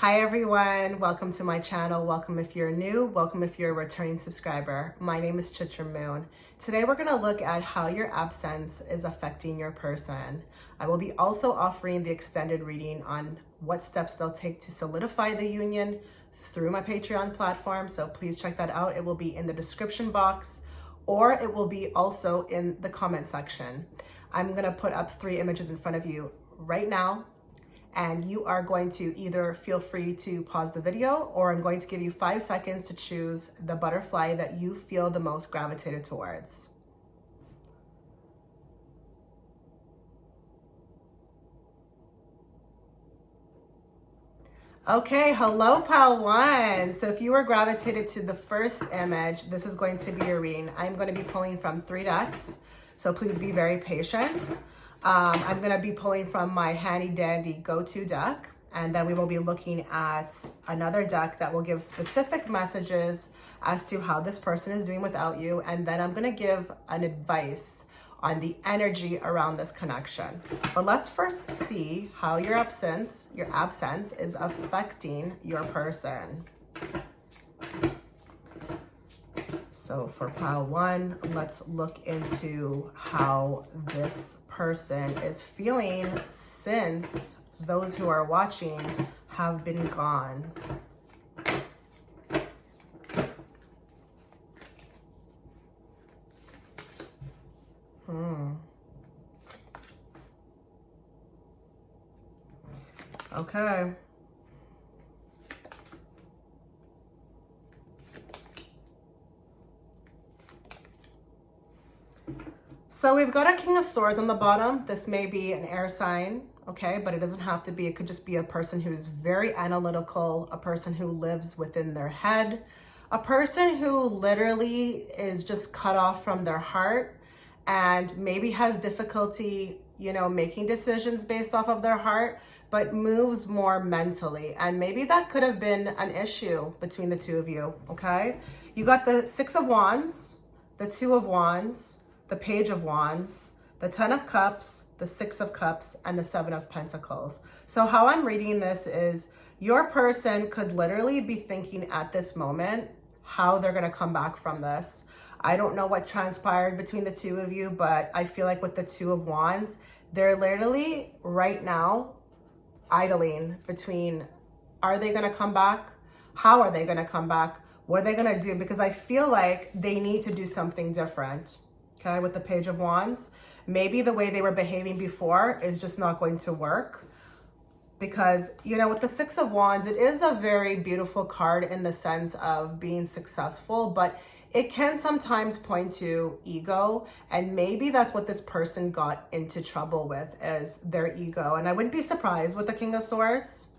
Hi everyone, welcome to my channel. Welcome if you're new, welcome if you're a returning subscriber. My name is Chitra Moon. Today we're gonna look at how your absence is affecting your person. I will be also offering the extended reading on what steps they'll take to solidify the union through my Patreon platform. So please check that out. It will be in the description box or it will be also in the comment section. I'm gonna put up 3 images in front of you right now. And you are going to either feel free to pause the video or I'm going to give you 5 seconds to choose the butterfly that you feel the most gravitated towards. Okay, hello pile 1. So if you were gravitated to the first image, this is going to be your reading. I'm going to be pulling from 3 decks, so please be very patient. I'm going to be pulling from my handy dandy go-to deck, and then we will be looking at another deck that will give specific messages as to how this person is doing without you, and then I'm going to give an advice on the energy around this connection. But let's first see how your absence is affecting your person. So for pile 1, let's look into how this person is feeling since those who are watching have been gone. Okay. So we've got a King of Swords on the bottom. This may be an air sign, okay? But it doesn't have to be. It could just be a person who's very analytical, a person who lives within their head, a person who literally is just cut off from their heart and maybe has difficulty, making decisions based off of their heart, but moves more mentally. And maybe that could have been an issue between the two of you, okay? You got the 6 of Wands, the 2 of Wands, the Page of Wands, the 10 of Cups, the 6 of Cups, and the 7 of Pentacles. So how I'm reading this is your person could literally be thinking at this moment how they're going to come back from this. I don't know what transpired between the two of you, but I feel like with the 2 of Wands, they're literally right now idling between, are they going to come back? How are they going to come back? What are they going to do? Because I feel like they need to do something different. Okay, with the Page of Wands, maybe the way they were behaving before is just not going to work. Because, with the 6 of Wands, it is a very beautiful card in the sense of being successful, but it can sometimes point to ego. And maybe that's what this person got into trouble with, is their ego. And I wouldn't be surprised with the King of Swords,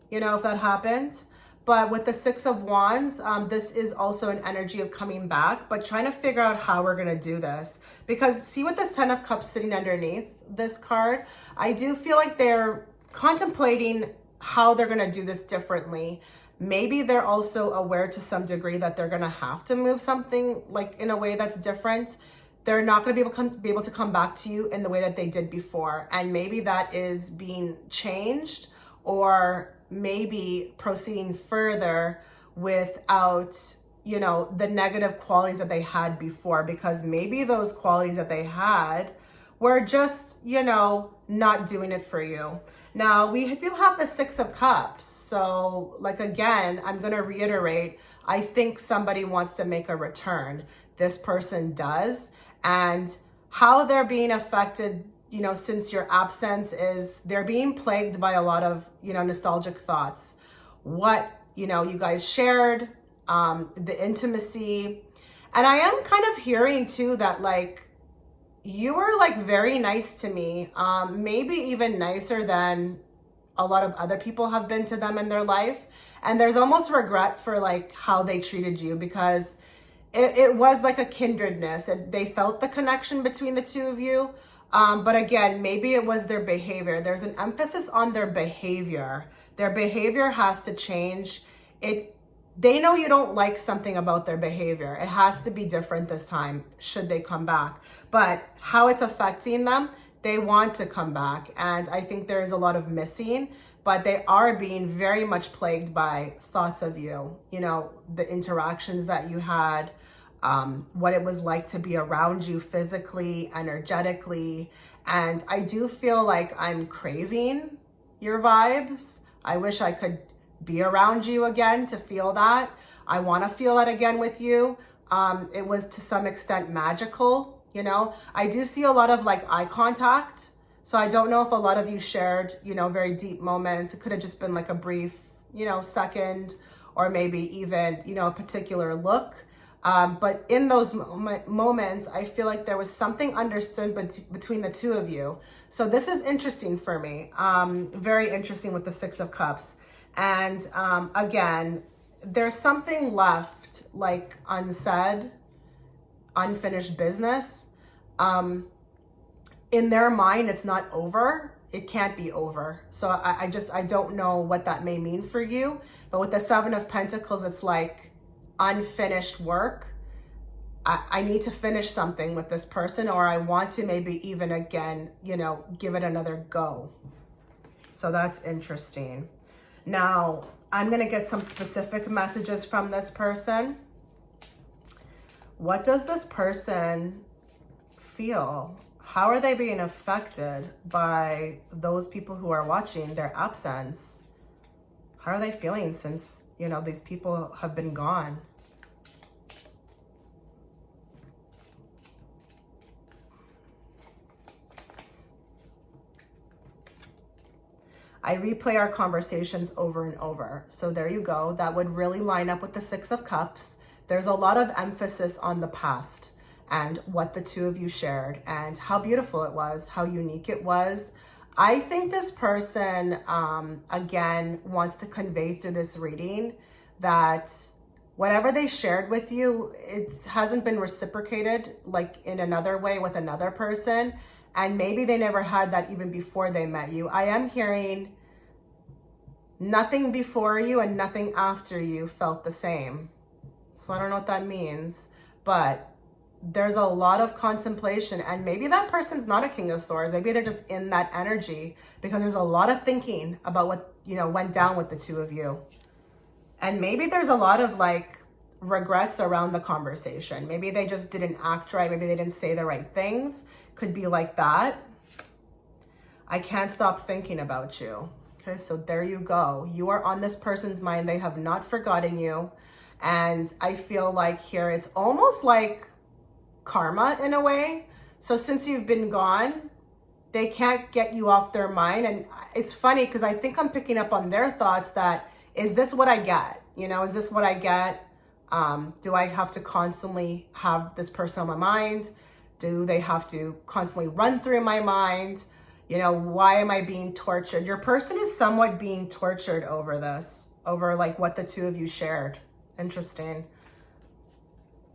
if that happened. But with the 6 of Wands, this is also an energy of coming back, but trying to figure out how we're going to do this. Because see with this 10 of Cups sitting underneath this card, I do feel like they're contemplating how they're going to do this differently. Maybe they're also aware to some degree that they're going to have to move something like in a way that's different. They're not going to be able to come back to you in the way that they did before. And maybe that is being changed, or maybe proceeding further without, the negative qualities that they had before, because maybe those qualities that they had were just, not doing it for you. Now, we do have the 6 of Cups. So, again, I'm going to reiterate, I think somebody wants to make a return. This person does. And how they're being affected, since your absence is they're being plagued by a lot of, nostalgic thoughts. What, you guys shared, the intimacy. And I am kind of hearing too that you were very nice to me, maybe even nicer than a lot of other people have been to them in their life. And there's almost regret for how they treated you, because it was like a kindredness, and they felt the connection between the two of you. But again, maybe it was their behavior. There's an emphasis on their behavior. Their behavior has to change. They know you don't like something about their behavior. It has to be different this time, should they come back. But how it's affecting them, they want to come back. And I think there's a lot of missing but they are being very much plagued by thoughts of you, the interactions that you had, what it was like to be around you physically, energetically. And I do feel like I'm craving your vibes. I wish I could be around you again to feel that. I want to feel that again with you. It was to some extent magical, I do see a lot of like eye contact. So I don't know if a lot of you shared, very deep moments. It could have just been like a brief, second, or maybe even, a particular look. But in those moments, I feel like there was something understood between the two of you. So this is interesting for me. Very interesting with the Six of Cups. And again, there's something left, like unsaid, unfinished business. In their mind, it's not over. It can't be over. So I don't know what that may mean for you. But with the Seven of Pentacles, it's like unfinished work. I need to finish something with this person, or I want to maybe even again, give it another go. So that's interesting. Now, I'm going to get some specific messages from this person. What does this person feel? How are they being affected by those people who are watching their absence? How are they feeling since, these people have been gone? I replay our conversations over and over. So there you go. That would really line up with the Six of Cups. There's a lot of emphasis on the past and what the two of you shared and how beautiful it was, how unique it was. I think this person, again, wants to convey through this reading that whatever they shared with you, it hasn't been reciprocated like in another way with another person. And maybe they never had that even before they met you. I am hearing nothing before you and nothing after you felt the same. So I don't know what that means, but there's a lot of contemplation, and maybe that person's not a King of Swords. Maybe they're just in that energy because there's a lot of thinking about what, went down with the two of you. And maybe there's a lot of like regrets around the conversation. Maybe they just didn't act right. Maybe they didn't say the right things. Could be like that. I can't stop thinking about you. Okay, so there you go. You are on this person's mind. They have not forgotten you. And I feel like here it's almost like karma in a way. So since you've been gone, they can't get you off their mind. And it's funny because I think I'm picking up on their thoughts that, is this what I get? Is this what I get? Do I have to constantly have this person on my mind? Do they have to constantly run through my mind? Why am I being tortured? Your person is somewhat being tortured over this, over like what the two of you shared. Interesting.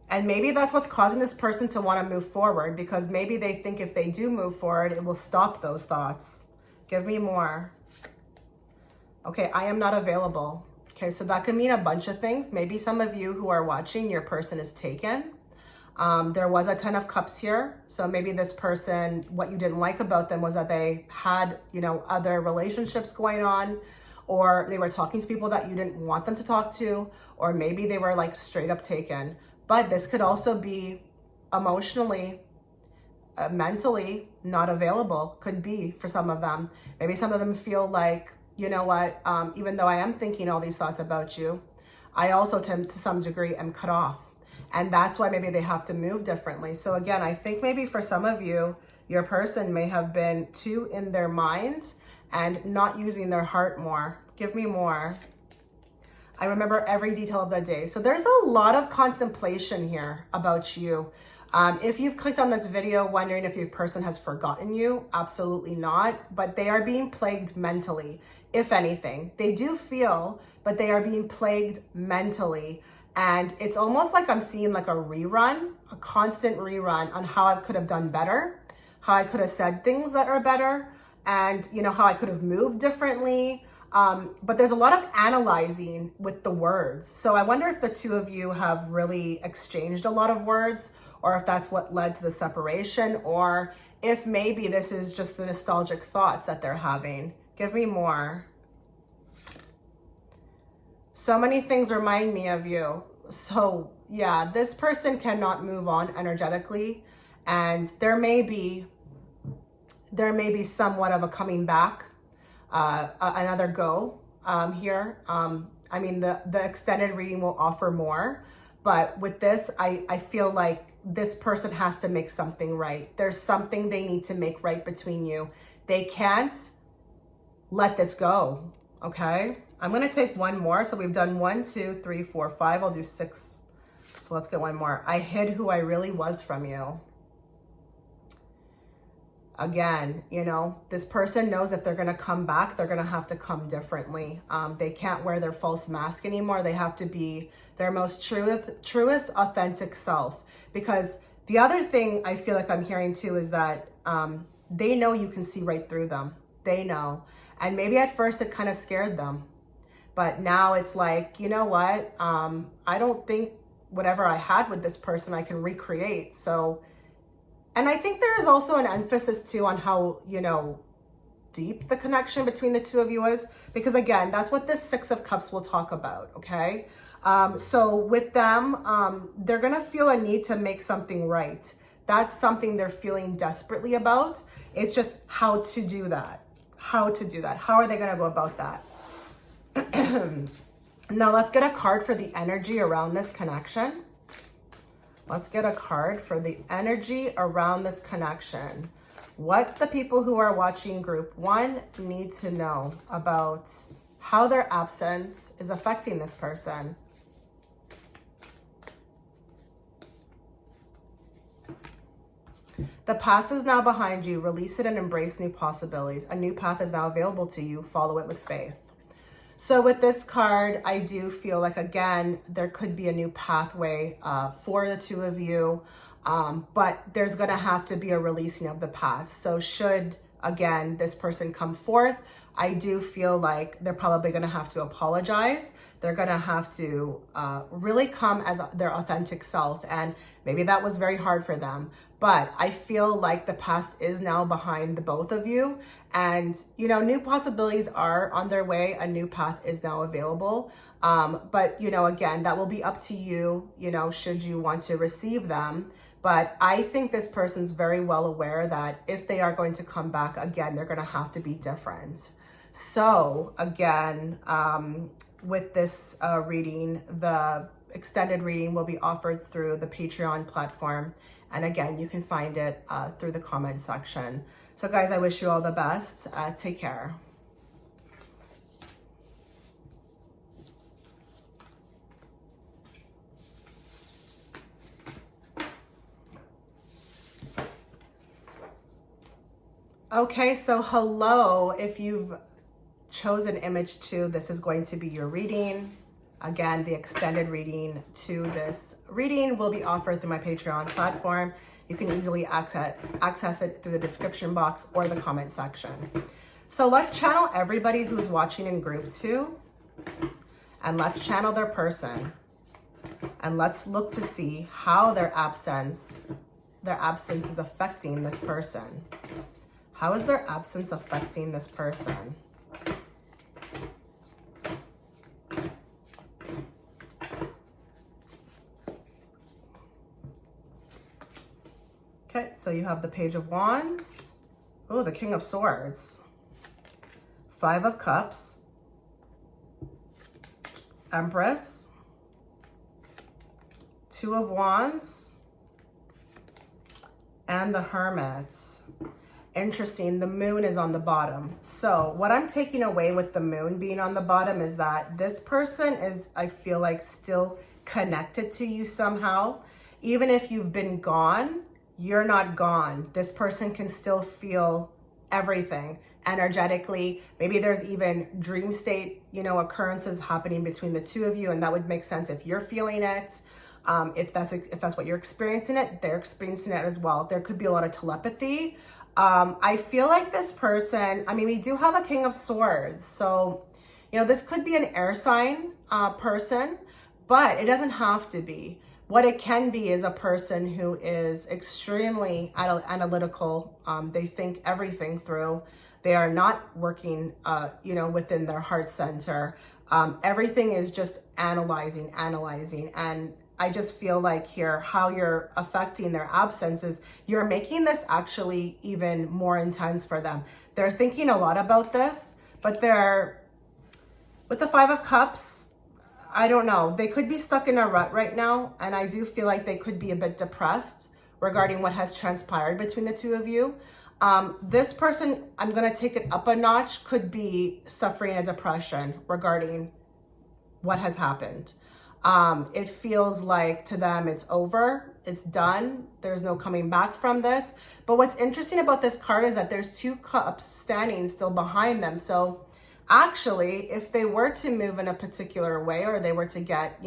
And maybe that's what's causing this person to want to move forward, because maybe they think if they do move forward, it will stop those thoughts. Give me more. Okay, I am not available. Okay, so that could mean a bunch of things. Maybe some of you who are watching, your person is taken. There was a Ten of Cups here. So maybe this person, what you didn't like about them was that they had, other relationships going on, or they were talking to people that you didn't want them to talk to, or maybe they were like straight up taken. But this could also be emotionally, mentally not available. Could be for some of them. Maybe some of them feel like, you know what, even though I am thinking all these thoughts about you, I also to some degree am cut off. And that's why maybe they have to move differently. So again, I think maybe for some of you, your person may have been too in their mind and not using their heart more. Give me more. I remember every detail of the day. So there's a lot of contemplation here about you. If you've clicked on this video wondering if your person has forgotten you, absolutely not. But they are being plagued mentally, if anything. They do feel, but they are being plagued mentally. And it's almost like I'm seeing like a rerun, a constant rerun on how I could have done better, how I could have said things that are better, and how I could have moved differently. But there's a lot of analyzing with the words. So I wonder if the two of you have really exchanged a lot of words, or if that's what led to the separation, or if maybe this is just the nostalgic thoughts that they're having. Give me more. So many things remind me of you. So yeah, this person cannot move on energetically, and there may be somewhat of a coming back, another go here. I mean, the extended reading will offer more, but with this, I feel like this person has to make something right. There's something they need to make right between you. They can't let this go, okay? I'm gonna take one more. So we've done 1, 2, 3, 4, 5. I'll do 6. So let's get one more. I hid who I really was from you. Again, you know, this person knows if they're going to come back, they're going to have to come differently. They can't wear their false mask anymore. They have to be their most truest, authentic self. Because the other thing I feel like I'm hearing too is that they know you can see right through them. They know. And maybe at first it kind of scared them. But now it's like, you know what? I don't think whatever I had with this person I can recreate. So, and I think there is also an emphasis too on how, you know, deep the connection between the two of you is, because again, that's what this 6 of Cups will talk about, okay? So with them, they're gonna feel a need to make something right. That's something they're feeling desperately about. It's just how to do that. How to do that. How are they gonna go about that? Now let's get a card for the energy around this connection. Let's get a card for the energy around this connection. What the people who are watching group 1 need to know about how their absence is affecting this person. The past is now behind you. Release it and embrace new possibilities. A new path is now available to you. Follow it with faith. So with this card, I do feel like, again, there could be a new pathway for the two of you, but there's going to have to be a releasing of the past. So should, again, this person come forth, I do feel like they're probably going to have to apologize. They're going to have to really come as their authentic self. And maybe that was very hard for them. But I feel like the past is now behind the both of you. And, you know, new possibilities are on their way. A new path is now available. But, you know, again, that will be up to you, you know, should you want to receive them. But I think this person's very well aware that if they are going to come back again, they're going to have to be different. So again, with this reading, the extended reading will be offered through the Patreon platform. And again, you can find it through the comment section. So guys, I wish you all the best. Take care. Okay, so hello. If you've chosen image 2, this is going to be your reading. Again, the extended reading to this reading will be offered through my Patreon platform. You can easily access it through the description box or the comment section. So let's channel everybody who's watching in group 2, and let's channel their person. And let's look to see how their absence is affecting this person. How is their absence affecting this person? Okay, so you have the Page of Wands. Oh, the King of Swords. 5 of Cups. Empress. 2 of Wands. And the Hermit. Interesting, the Moon is on the bottom. So what I'm taking away with the Moon being on the bottom is that this person is, I feel like, still connected to you somehow. Even if you've been gone, you're not gone. This person can still feel everything energetically. Maybe there's even dream state, you know, occurrences happening between the two of you, and that would make sense if you're feeling it. If that's what you're experiencing it, they're experiencing it as well. There could be a lot of telepathy. I feel like this person, I mean, we do have a King of Swords. So, you know, this could be an air sign person, but it doesn't have to be. What it can be is a person who is extremely analytical. They think everything through. They are not working, you know, within their heart center. Everything is just analyzing. And I just feel like here, how you're affecting their absences, you're making this actually even more intense for them. They're thinking a lot about this, but with the Five of Cups, I don't know. They could be stuck in a rut right now. And I do feel like they could be a bit depressed regarding what has transpired between the two of you. This person, I'm going to take it up a notch, could be suffering a depression regarding what has happened. It feels like to them it's over, it's done, there's no coming back from this. But what's interesting about this card is that there's two cups standing still behind them. So actually, if they were to move in a particular way, or they were to get,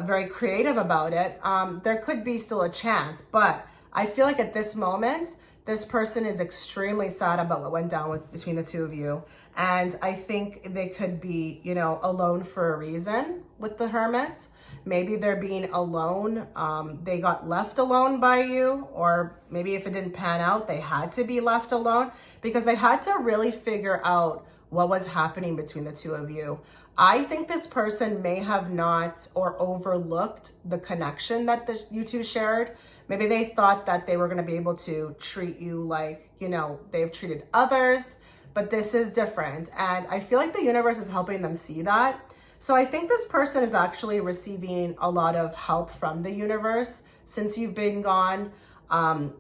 very creative about it, there could be still a chance. But I feel like at this moment, this person is extremely sad about what went down between the two of you. And I think they could be, alone for a reason with the Hermit. Maybe they're being alone. They got left alone by you, or maybe if it didn't pan out, they had to be left alone because they had to really figure out what was happening between the two of you. I think this person may have not or overlooked the connection that you two shared. Maybe they thought that they were going to be able to treat you like, they've treated others, but this is different. And I feel like the universe is helping them see that. So I think this person is actually receiving a lot of help from the universe since you've been gone,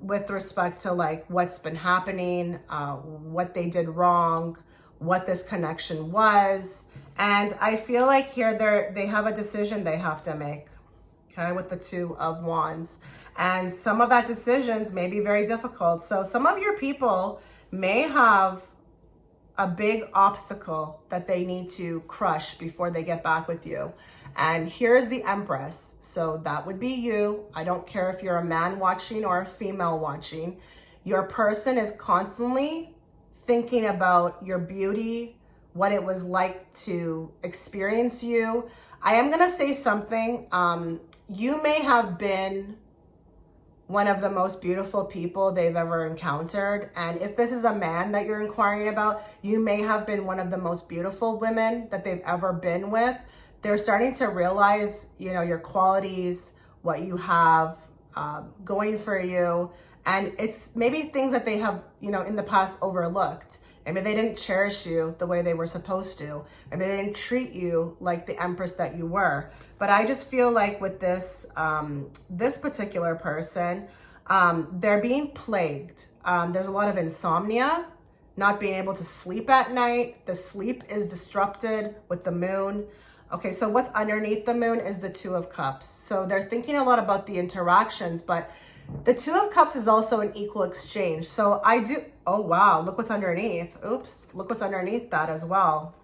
with respect to like what's been happening, what they did wrong, what this connection was. And I feel like here they have a decision they have to make, okay, with the Two of Wands. And some of that decisions may be very difficult. So some of your people may have a big obstacle that they need to crush before they get back with you. And here's the Empress. So that would be you. I don't care if you're a man watching or a female watching. Your person is constantly thinking about your beauty, what it was like to experience you. I am going to say something. You may have been one of the most beautiful people they've ever encountered. And if this is a man that you're inquiring about, you may have been one of the most beautiful women that they've ever been with. They're starting to realize, your qualities, what you have going for you. And it's maybe things that they have, in the past overlooked. Maybe they didn't cherish you the way they were supposed to. Maybe they didn't treat you like the Empress that you were. But I just feel like with this particular person, they're being plagued. There's a lot of insomnia, not being able to sleep at night. The sleep is disrupted with the moon. Okay, so what's underneath the moon is the Two of Cups. So they're thinking a lot about the interactions, but the Two of Cups is also an equal exchange. So oh wow, look what's underneath. Oops, look what's underneath that as well.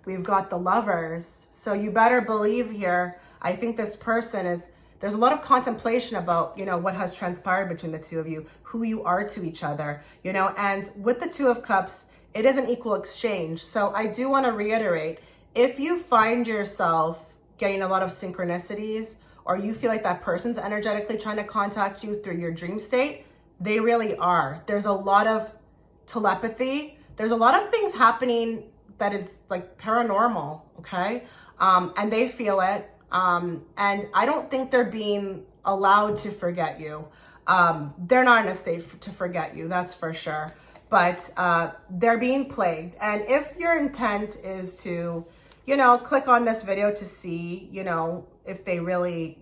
We've got the Lovers. So you better believe here, I think this person there's a lot of contemplation about, what has transpired between the two of you, who you are to each other, and with the Two of Cups, it is an equal exchange. So I do want to reiterate, if you find yourself getting a lot of synchronicities, or you feel like that person's energetically trying to contact you through your dream state, they really are. There's a lot of telepathy. There's a lot of things happening that is like paranormal, okay? And they feel it. And I don't think they're being allowed to forget you. They're not in a state to forget you, that's for sure. But they're being plagued. And if your intent is to, click on this video to see, if they really,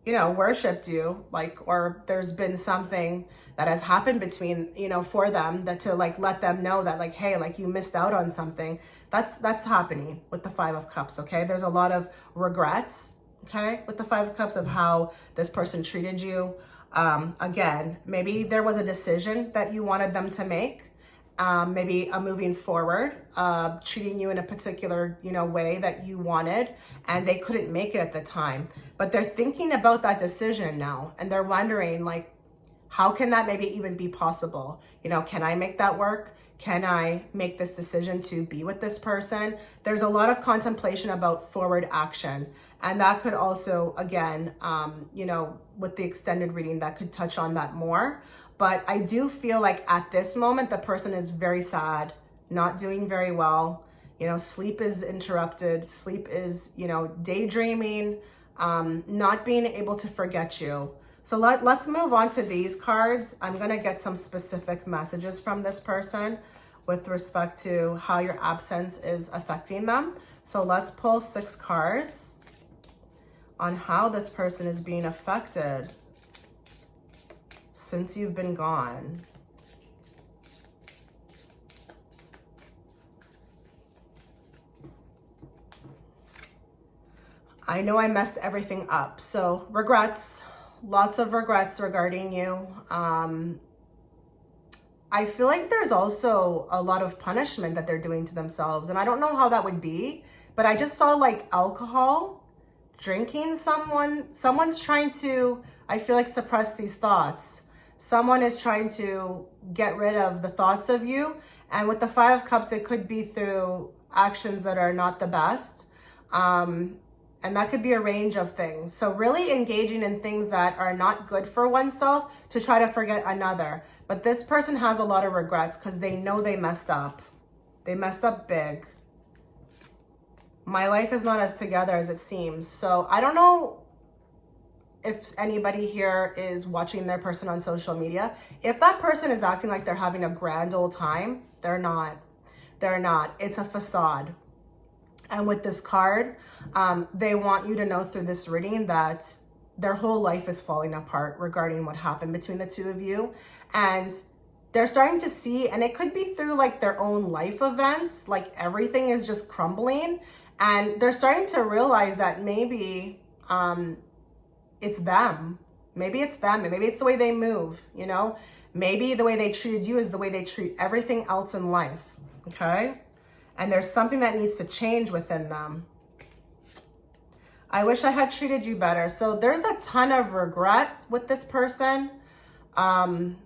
worshipped you, or there's been something that has happened between, for them, that to let them know that hey, you missed out on something. That's happening with the Five of Cups, okay? There's a lot of regrets, okay, with the Five of Cups of how this person treated you. Again, maybe there was a decision that you wanted them to make. Maybe a moving forward, treating you in a particular, way that you wanted, and they couldn't make it at the time. But they're thinking about that decision now, and they're wondering, how can that maybe even be possible? Can I make that work? Can I make this decision to be with this person? There's a lot of contemplation about forward action. And that could also, again, with the extended reading, that could touch on that more. But I do feel like at this moment, the person is very sad not doing very well. You know, sleep is interrupted. Sleep is, you know, daydreaming, not being able to forget you. So let's move on to these cards. I'm going to get some specific messages from this person with respect to how your absence is affecting them. So let's pull 6 cards on how this person is being affected since you've been gone. I know I messed everything up. So regrets, lots of regrets regarding you. I feel like there's also a lot of punishment that they're doing to themselves. And I don't know how that would be, but I just saw like alcohol, drinking. Someone's trying to, I feel like, suppress these thoughts. Someone is trying to get rid of the thoughts of you. And with the 5 of Cups, it could be through actions that are not the best. And that could be a range of things. So really engaging in things that are not good for oneself to try to forget another. But this person has a lot of regrets because they know they messed up. They messed up big. My life is not as together as it seems. So I don't know if anybody here is watching their person on social media. If that person is acting like they're having a grand old time, they're not. They're not. It's a facade. And with this card, they want you to know through this reading that their whole life is falling apart regarding what happened between the two of you. And they're starting to see, and it could be through like their own life events, like everything is just crumbling. And they're starting to realize that maybe it's them. Maybe it's them. Maybe it's the way they move, you know? Maybe the way they treated you is the way they treat everything else in life, okay? And there's something that needs to change within them. I wish I had treated you better. So there's a ton of regret with this person. And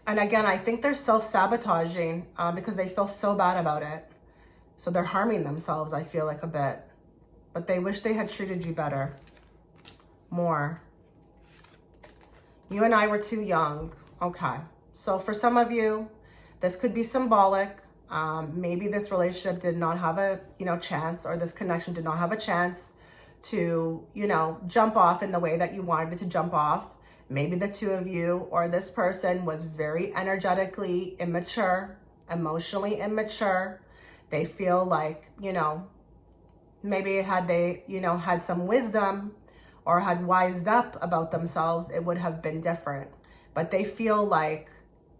again, I think they're self-sabotaging because they feel so bad about it. So they're harming themselves, I feel like, a bit. But they wish they had treated you better. More. You and I were too young. Okay. So for some of you, this could be symbolic. Maybe this relationship did not have a, chance, or this connection did not have a chance to, jump off in the way that you wanted it to jump off. Maybe the two of you or this person was very energetically immature, emotionally immature. They feel like, maybe had they, had some wisdom or had wised up about themselves, it would have been different. But they feel like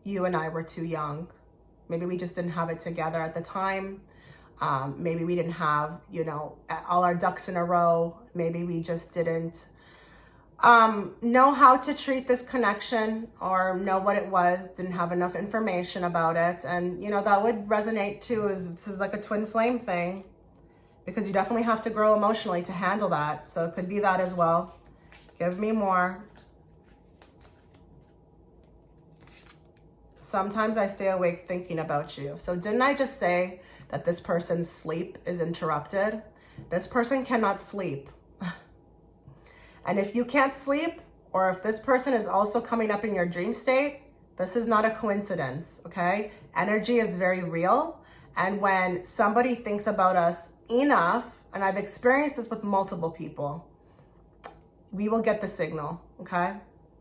you and I were too young. Maybe we just didn't have it together at the time. Maybe we didn't have, all our ducks in a row. Maybe we just didn't know how to treat this connection or know what it was, didn't have enough information about it. And, that would resonate too, this is like a twin flame thing, because you definitely have to grow emotionally to handle that. So it could be that as well. Give me more. Sometimes I stay awake thinking about you. So didn't I just say that this person's sleep is interrupted? This person cannot sleep. And if you can't sleep, or if this person is also coming up in your dream state, this is not a coincidence, okay? Energy is very real. And when somebody thinks about us enough, and I've experienced this with multiple people, we will get the signal, okay?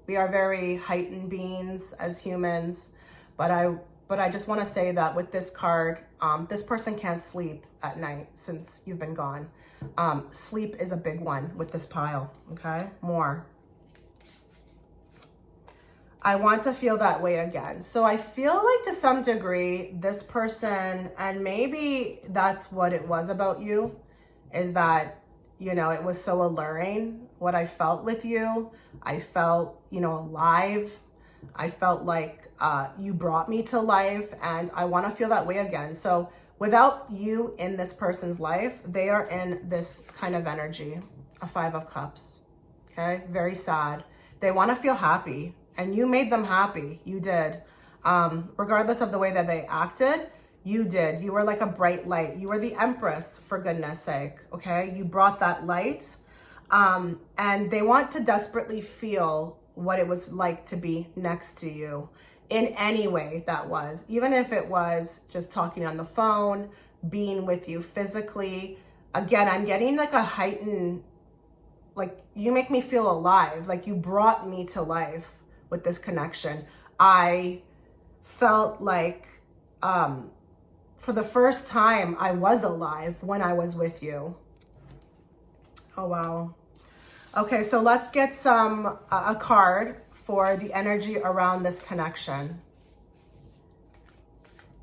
We are very heightened beings as humans, but I just want to say that with this card, this person can't sleep at night since you've been gone. Sleep is a big one with this pile, okay? More. I want to feel that way again. So I feel like to some degree, this person, and maybe that's what it was about you, is that, it was so alluring what I felt with you. I felt, alive. I felt like you brought me to life, and I want to feel that way again. So without you in this person's life, they are in this kind of energy, a 5 of Cups, okay? Very sad. They want to feel happy, and you made them happy. You did. Regardless of the way that they acted, you did. You were like a bright light. You were the Empress, for goodness sake, okay? You brought that light, and they want to desperately feel what it was like to be next to you in any way that was, even if it was just talking on the phone, being with you physically. Again, I'm getting like a heightened, like you make me feel alive, like you brought me to life with this connection. I felt like for the first time I was alive when I was with you. Oh wow. Okay, so let's get a card for the energy around this connection.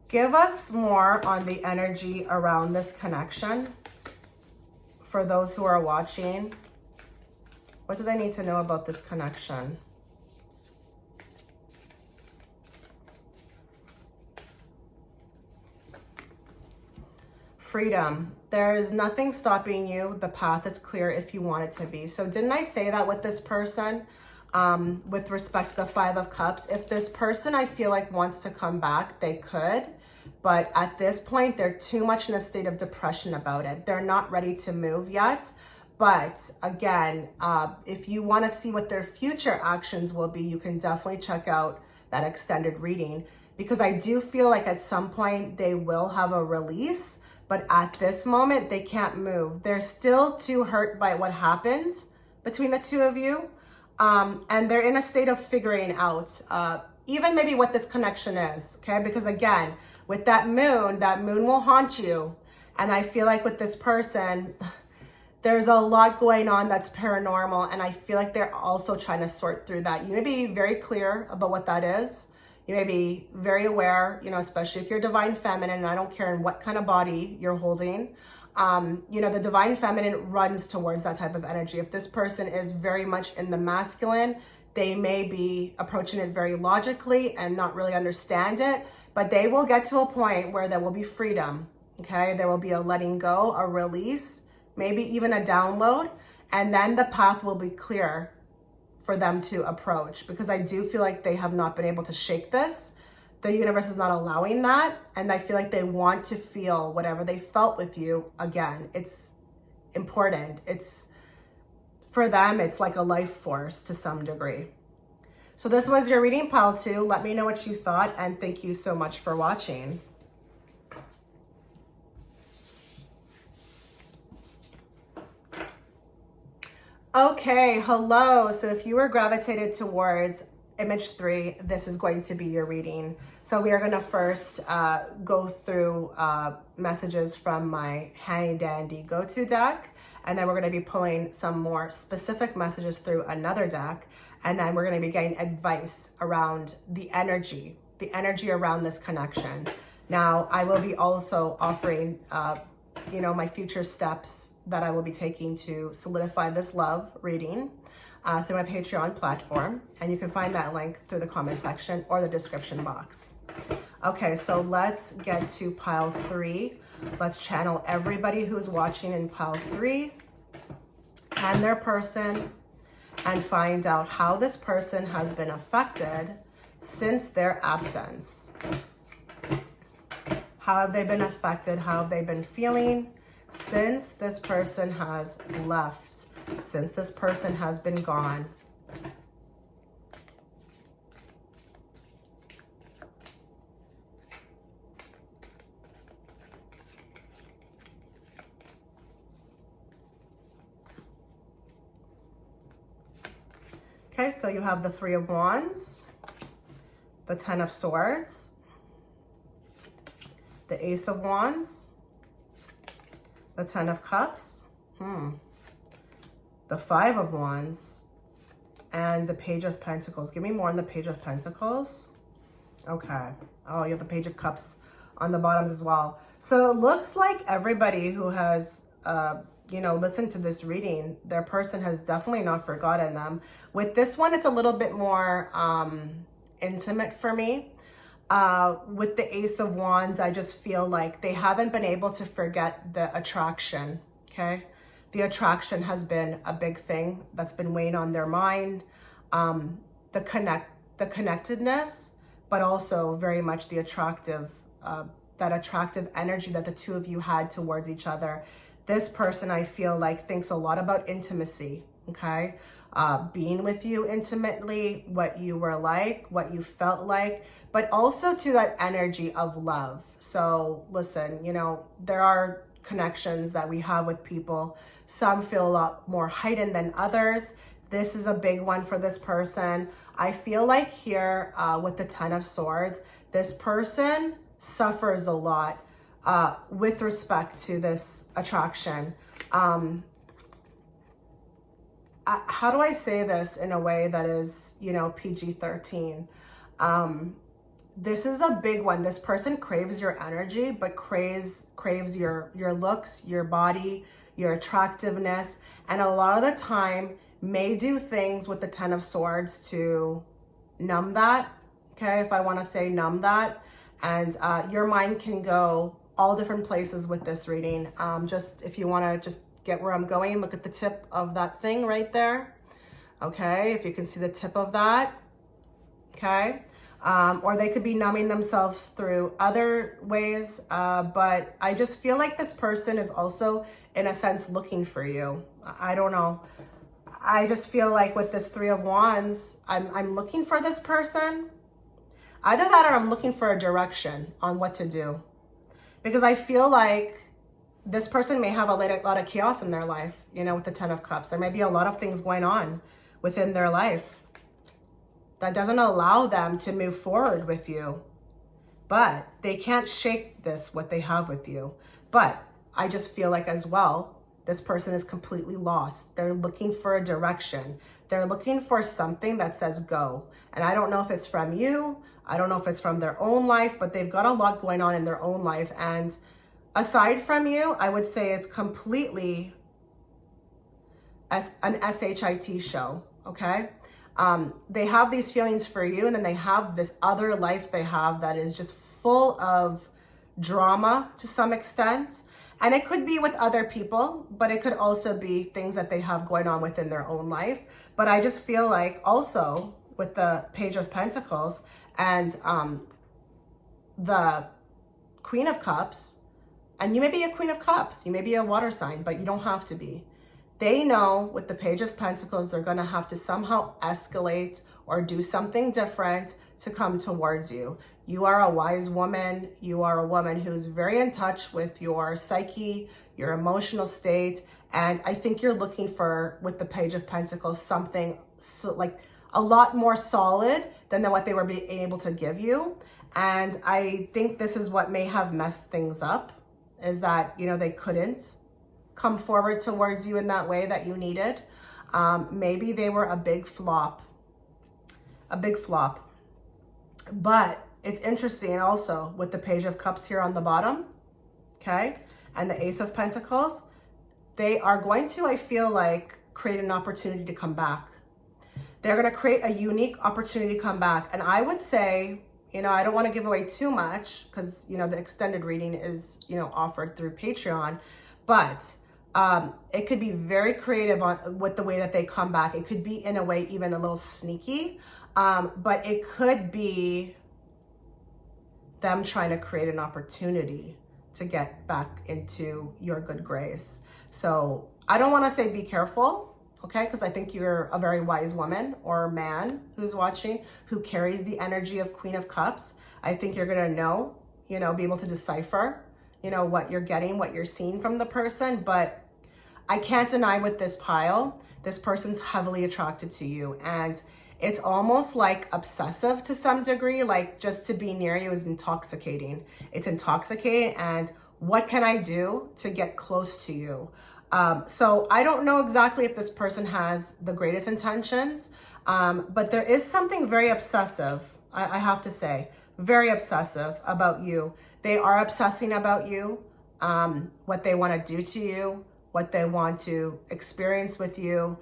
Give us more on the energy around this connection for those who are watching. What do they need to know about this connection? Freedom. There is nothing stopping you. The path is clear if you want it to be. So didn't I say that with this person? With respect to the Five of Cups, if this person I feel like wants to come back, they could. But at this point, they're too much in a state of depression about it. They're not ready to move yet. But again, if you want to see what their future actions will be, you can definitely check out that extended reading. Because I do feel like at some point they will have a release. But at this moment, they can't move. They're still too hurt by what happens between the two of you. And they're in a state of figuring out even maybe what this connection is, okay? Because again, with that moon will haunt you. And I feel like with this person, there's a lot going on that's paranormal. And I feel like they're also trying to sort through that. You may be very clear about what that is. You may be very aware, you know, especially if you're divine feminine, and I don't care in what kind of body you're holding. You know, the divine feminine runs towards that type of energy. If this person is very much in the masculine, they may be approaching it very logically and not really understand it, but they will get to a point where there will be freedom, okay? There will be a letting go, a release, maybe even a download, and then the path will be clear for them to approach, because I do feel like they have not been able to shake this. The universe is not allowing that. And I feel like they want to feel whatever they felt with you again. It's important. It's for them, it's like a life force to some degree. So this was your reading, pile 2. Let me know what you thought, and thank you so much for watching. Okay, hello. So if you were gravitated towards image 3, this is going to be your reading. So we are going to first go through messages from my handy dandy go-to deck, and then we're going to be pulling some more specific messages through another deck, and then we're going to be getting advice around the energy around this connection. Now, I will be also offering you know, my future steps that I will be taking to solidify this love reading through my Patreon platform. And you can find that link through the comment section or the description box. Okay, so let's get to pile 3. Let's channel everybody who's watching in pile 3 and their person, and find out how this person has been affected since their absence. How have they been affected? How have they been feeling since this person has left? Since this person has been gone? Okay, so you have the Three of Wands, the Ten of Swords, the Ace of Wands, the Ten of Cups, the Five of Wands, and the Page of Pentacles. Give me more on the Page of Pentacles. Okay. Oh, you have the Page of Cups on the bottoms as well. So it looks like everybody who has, you know, listened to this reading, their person has definitely not forgotten them. With this one, it's a little bit more intimate for me. With the Ace of Wands, I just feel like they haven't been able to forget the attraction, okay? The attraction has been a big thing that's been weighing on their mind. The connectedness, but also very much the attractive, that attractive energy that the two of you had towards each other. This person, I feel like, thinks a lot about intimacy, okay? being with you intimately, what you were like, what you felt like, but also to that energy of love. So listen, you know, there are connections that we have with people. Some feel a lot more heightened than others. This is a big one for this person. I feel like here with the Ten of Swords, this person suffers a lot with respect to this attraction. How do I say this in a way that is, you know, PG-13? This is a big one. This person craves your energy, but craves your looks, your body, your attractiveness, and a lot of the time may do things with the Ten of Swords to numb that. Okay, if I want to say numb that, and your mind can go all different places with this reading. Just if you want to just get where I'm going, look at the tip of that thing right there. Okay, if you can see the tip of that. Okay, or they could be numbing themselves through other ways, but I just feel like this person is also in a sense looking for you. I don't know. I just feel like with this Three of Wands, I'm looking for this person. Either that or I'm looking for a direction on what to do. Because I feel like this person may have a lot of chaos in their life, you know, with the Ten of Cups. There may be a lot of things going on within their life that doesn't allow them to move forward with you. But they can't shake this, what they have with you. But I just feel like as well, this person is completely lost. They're looking for a direction. They're looking for something that says go. And I don't know if it's from you. I don't know if it's from their own life, but they've got a lot going on in their own life. And aside from you, I would say it's completely as an SHIT show, okay? They have these feelings for you, and then they have this other life they have that is just full of drama to some extent. And it could be with other people, but it could also be things that they have going on within their own life. But I just feel like also with the Page of Pentacles and the Queen of Cups, and you may be a Queen of Cups, you may be a water sign, but you don't have to be. They know with the Page of Pentacles, they're gonna have to somehow escalate or do something different to come towards you. You are a wise woman. You are a woman who's very in touch with your psyche, your emotional state. And I think you're looking for, with the Page of Pentacles, something like a lot more solid than what they were being able to give you. And I think this is what may have messed things up, is that, you know, they couldn't come forward towards you in that way that you needed. Maybe they were a big flop. But it's interesting also with the Page of Cups here on the bottom, okay? And the Ace of Pentacles, they are going to, I feel like, create an opportunity to come back. They're gonna create a unique opportunity to come back. And I would say, you know, I don't wanna give away too much because, you know, the extended reading is, you know, offered through Patreon, but it could be very creative with the way that they come back. It could be in a way even a little sneaky, but it could be them trying to create an opportunity to get back into your good grace. So I don't want to say be careful, okay? Because I think you're a very wise woman or man who's watching, who carries the energy of Queen of Cups. I think you're going to know, you know, be able to decipher, you know, what you're getting, what you're seeing from the person. But I can't deny with this pile, this person's heavily attracted to you. And it's almost like obsessive to some degree, like just to be near you is intoxicating. It's intoxicating, and what can I do to get close to you? So I don't know exactly if this person has the greatest intentions, but there is something very obsessive, I have to say, very obsessive about you. They are obsessing about you, what they want to do to you, what they want to experience with you.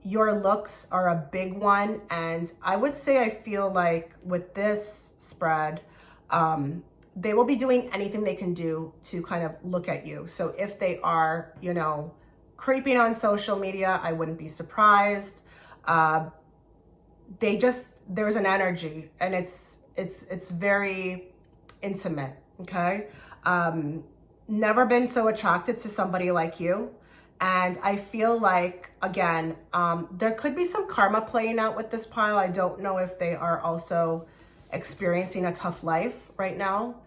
Your looks are a big one. And I would say, I feel like with this spread, they will be doing anything they can do to kind of look at you. So if they are, you know, creeping on social media, I wouldn't be surprised. There's an energy, and it's very intimate. Okay. Never been so attracted to somebody like you. And I feel like, again, there could be some karma playing out with this pile. I don't know if they are also experiencing a tough life right now.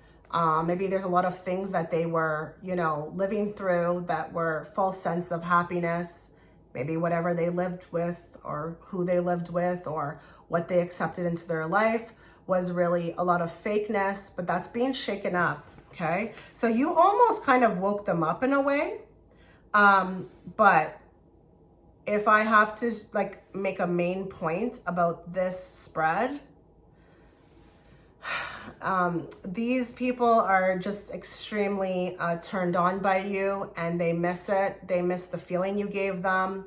Maybe there's a lot of things that they were, living through that were false sense of happiness. Maybe whatever they lived with or who they lived with or what they accepted into their life was really a lot of fakeness, but that's being shaken up, okay? So you almost kind of woke them up in a way. But if I have to make a main point about this spread, these people are just extremely turned on by you, and they miss it. They miss the feeling you gave them.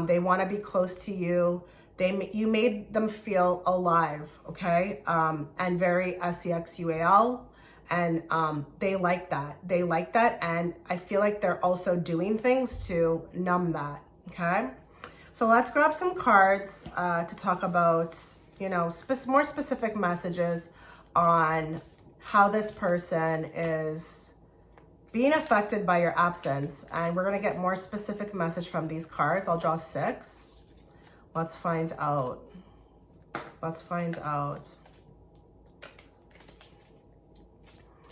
They want to be close to you. You made them feel alive, okay? And very sexual. And they like that. They like that. And I feel like they're also doing things to numb that, okay? So let's grab some cards to talk about, more specific messages on how this person is being affected by your absence. And we're going to get more specific message from these cards. I'll draw 6. Let's find out. Let's find out.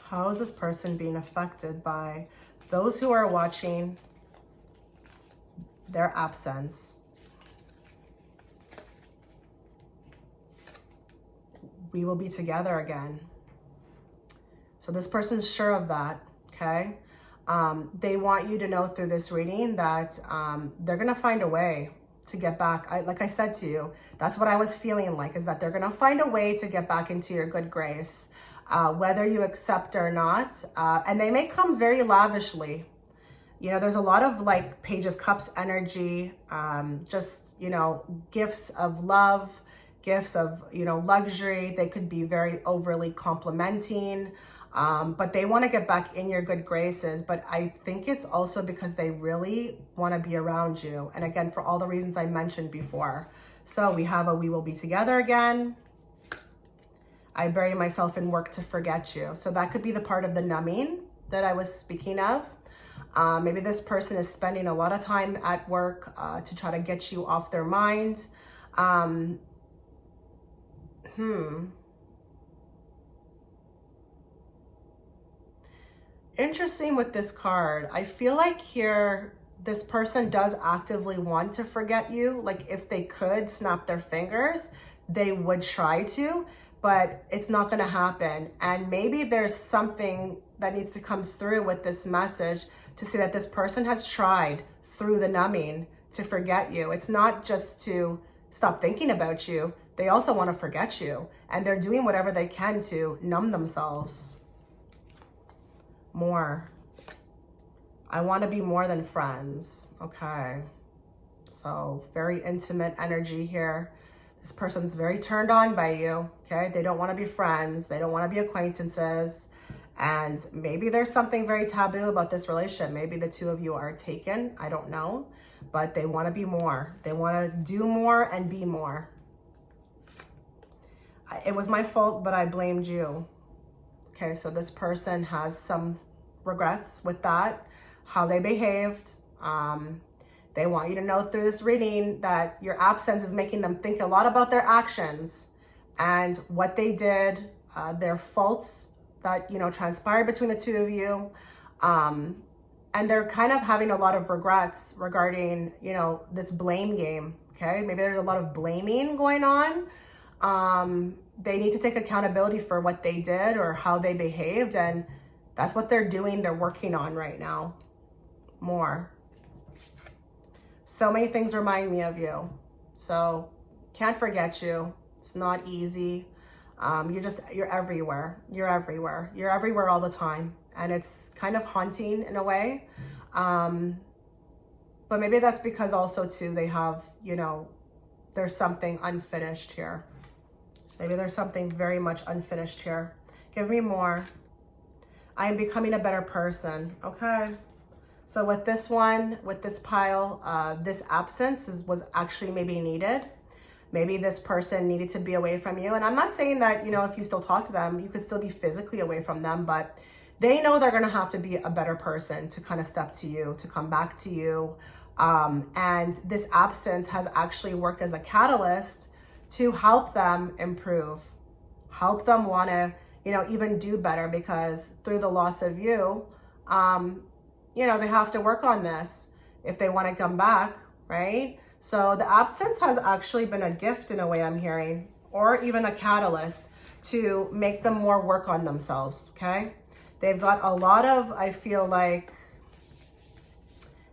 How is this person being affected by those who are watching their absence? We will be together again. So this person's sure of that, okay? They want you to know through this reading that they're gonna find a way to get back. Like I said to you, that's what I was feeling like, is that they're gonna find a way to get back into your good grace. Whether you accept or not, and they may come very lavishly. There's a lot of Page of Cups energy, just, gifts of love, gifts of, luxury. They could be very overly complimenting, but they want to get back in your good graces. But I think it's also because they really want to be around you. And again, for all the reasons I mentioned before. So we have we will be together again. I bury myself in work to forget you. So that could be the part of the numbing that I was speaking of. Maybe this person is spending a lot of time at work to try to get you off their mind. Interesting with this card. I feel like here, this person does actively want to forget you. Like if they could snap their fingers, they would try to. But it's not going to happen. And maybe there's something that needs to come through with this message to say that this person has tried through the numbing to forget you. It's not just to stop thinking about you. They also want to forget you. And they're doing whatever they can to numb themselves. More. I want to be more than friends. Okay. So very intimate energy here. This person's very turned on by you, okay? They don't want to be friends. They don't want to be acquaintances. And maybe there's something very taboo about this relationship. Maybe the two of you are taken. I don't know. But they want to be more. They want to do more and be more. It was my fault, but I blamed you. Okay, so this person has some regrets with that, how they behaved. They want you to know through this reading that your absence is making them think a lot about their actions and what they did, their faults that, transpired between the two of you. And they're kind of having a lot of regrets regarding, this blame game, okay? Maybe there's a lot of blaming going on. They need to take accountability for what they did or how they behaved. And that's what they're doing. They're working on right now. More. So many things remind me of you. So can't forget you. It's not easy. You're everywhere. You're everywhere. You're everywhere all the time. And it's kind of haunting in a way. But maybe that's because also too, they have, there's something unfinished here. Maybe there's something very much unfinished here. Give me more. I am becoming a better person. Okay. So with this one, with this pile, this absence was actually maybe needed. Maybe this person needed to be away from you. And I'm not saying that, if you still talk to them, you could still be physically away from them, but they know they're going to have to be a better person to kind of step to you, to come back to you. And this absence has actually worked as a catalyst to help them improve, help them want to, even do better, because through the loss of you, they have to work on this if they want to come back, right? So the absence has actually been a gift in a way, I'm hearing, or even a catalyst to make them more work on themselves, okay? They've got a lot of, I feel like,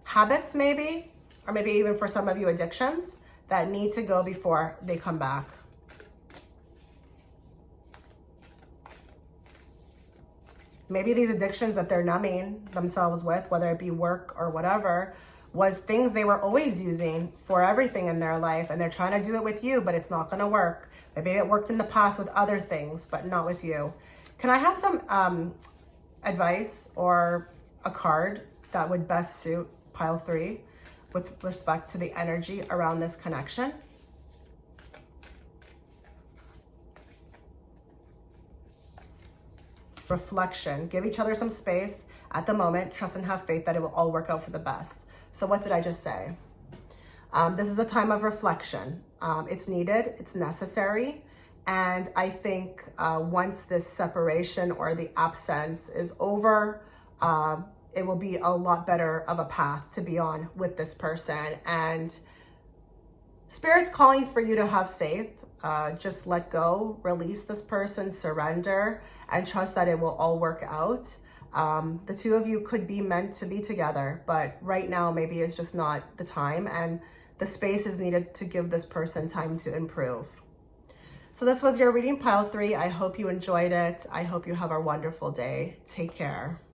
habits maybe, or maybe even for some of you addictions that need to go before they come back. Maybe these addictions that they're numbing themselves with, whether it be work or whatever, was things they were always using for everything in their life, and they're trying to do it with you, but it's not going to work. Maybe it worked in the past with other things, but not with you. Can I have some advice or a card that would best suit pile 3 with respect to the energy around this connection? Reflection. Give each other some space at the moment. Trust and have faith that it will all work out for the best. So what did I just say? This is a time of reflection. It's needed, it's necessary. And I think once this separation or the absence is over, it will be a lot better of a path to be on with this person. And Spirit's calling for you to have faith. Just let go, release this person, surrender, and trust that it will all work out. The two of you could be meant to be together, but right now maybe it's just not the time, and the space is needed to give this person time to improve. So this was your reading, pile 3. I hope you enjoyed it. I hope you have a wonderful day. Take care.